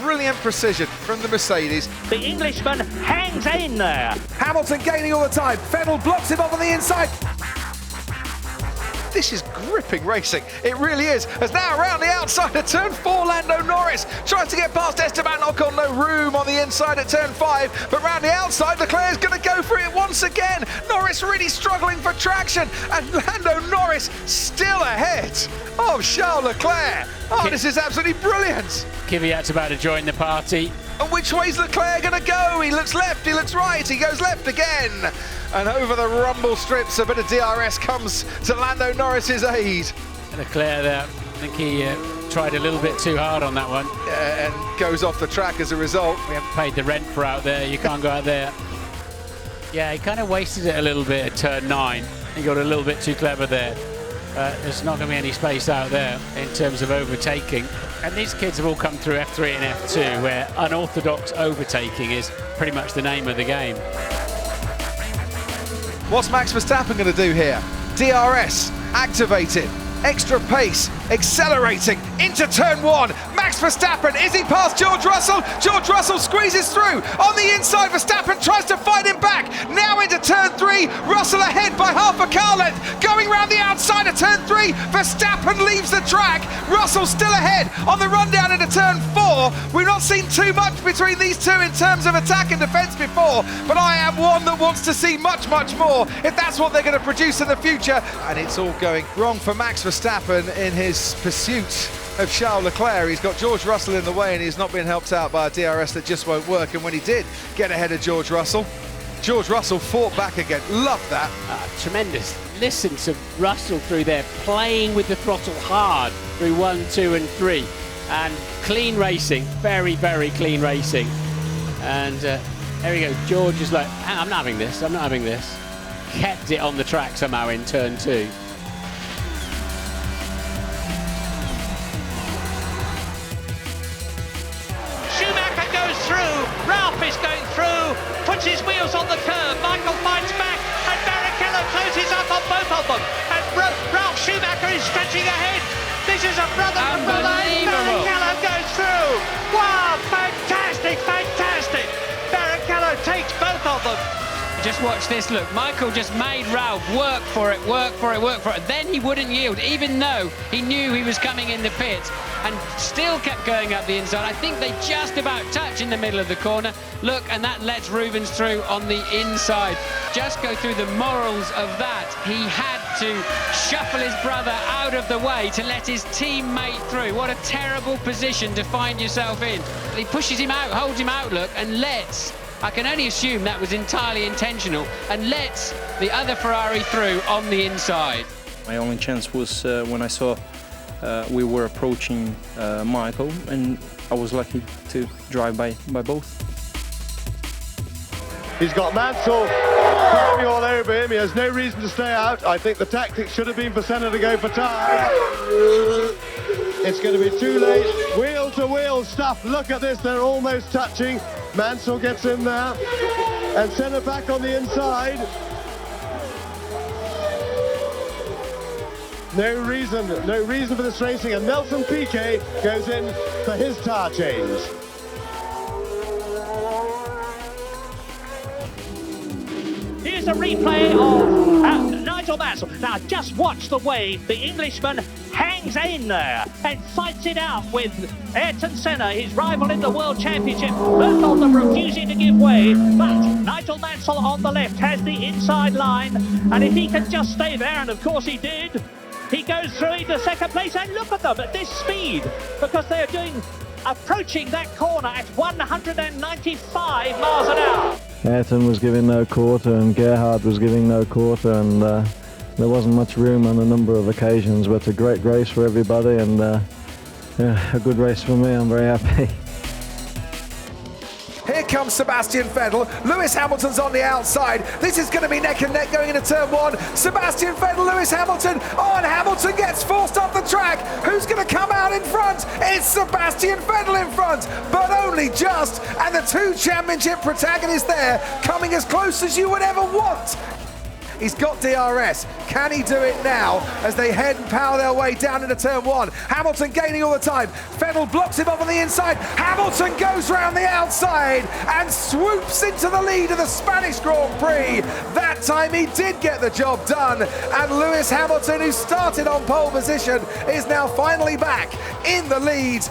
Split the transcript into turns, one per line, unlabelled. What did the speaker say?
Brilliant precision from the Mercedes.
The Englishman hangs in there.
Hamilton gaining all the time. Vettel blocks him off on the inside.
This is gripping racing, it really is. As now around the outside of turn 4, Lando Norris tries to get past Esteban Ocon, no room on the inside at turn 5, but round the outside, Leclerc's going to go for it once again. Norris really struggling for traction, and Lando Norris still ahead of Charles Leclerc. Oh, this is absolutely brilliant.
Kvyat's about to join the party.
And which way's Leclerc going to go? He looks left, he looks right, he goes left again. And over the rumble strips, a bit of DRS comes to Lando Norris's aid.
Leclerc there, I think he tried a little bit too hard on that one.
And goes off the track as a result.
We haven't paid the rent for out there, you can't go out there. Yeah, he kind of wasted it a little bit at turn 9. He got a little bit too clever there. There's not going to be any space out there in terms of overtaking. And these kids have all come through F3 and F2, where unorthodox overtaking is pretty much the name of the game.
What's Max Verstappen going to do here? DRS activated, extra pace, accelerating into turn 1. Max Verstappen, is he past George Russell? George Russell squeezes through on the inside. Verstappen tries to fight him back. Now into turn 3. Russell ahead by half a car length. Going round the outside of turn 3. Verstappen leaves the track. Russell still ahead on the run down into turn 4. We've not seen too much between these two in terms of attack and defence before, but I am one that wants to see much, much more if that's what they're going to produce in the future. And it's all going wrong for Max Verstappen in his pursuit of Charles Leclerc. He's got George Russell in the way and he's not been helped out by a DRS that just won't work. And when he did get ahead of George Russell fought back again. Love that.
Tremendous. Listen to Russell through there, playing with the throttle hard through 1, 2 and 3. And clean racing, very, very clean racing. And there we go, George is like, I'm not having this, I'm not having this. Kept it on the track somehow in turn 2.
Ralph is going through, puts his wheels on the curb, Michael fights back, and Barrichello closes up on both of them, and Ralph Schumacher is stretching ahead. This is a brother from brother, and Barrichello goes through. Wow, fantastic, fantastic. Barrichello takes both of them.
Just watch this, look, Michael just made Ralph work for it, work for it, work for it. Then he wouldn't yield, even though he knew he was coming in the pits, and still kept going up the inside. I think they just about touch in the middle of the corner. Look, and that lets Rubens through on the inside. Just go through the morals of that. He had to shuffle his brother out of the way to let his teammate through. What a terrible position to find yourself in. He pushes him out, holds him out, look, and lets, I can only assume that was entirely intentional, and lets the other Ferrari through on the inside.
My only chance was when I saw we were approaching Michael, and I was lucky to drive by both.
He's got Mansell climbing all over him. He has no reason to stay out. I think the tactics should have been for Senna to go for time. It's going to be too late. Wheel-to-wheel stuff. Look at this. They're almost touching. Mansell gets in there. And Senna back on the inside. No reason for this racing. And Nelson Piquet goes in for his tyre change.
Here's a replay of Nigel Mansell. Now just watch the way the Englishman hangs in there and fights it out with Ayrton Senna, his rival in the World Championship. Both of them refusing to give way, but Nigel Mansell on the left has the inside line, and if he can just stay there, and of course he did, he goes through into second place. And look at them at this speed, because they are approaching that corner at 195 miles an hour.
Ayrton was giving no quarter and Gerhard was giving no quarter, and there wasn't much room on a number of occasions, but a great race for everybody, and yeah, a good race for me. I'm very happy.
Here comes Sebastian Vettel. Lewis Hamilton's on the outside. This is going to be neck and neck going into turn 1. Sebastian Vettel, Lewis Hamilton. Oh, and Hamilton gets forced off the track. Who's going to come out in front? It's Sebastian Vettel in front, but only just. And the two championship protagonists there, coming as close as you would ever want. He's got DRS. Can he do it now as they head and power their way down into turn 1? Hamilton gaining all the time. Vettel blocks him off on the inside. Hamilton goes round the outside and swoops into the lead of the Spanish Grand Prix. That time he did get the job done, and Lewis Hamilton, who started on pole position, is now finally back in the lead.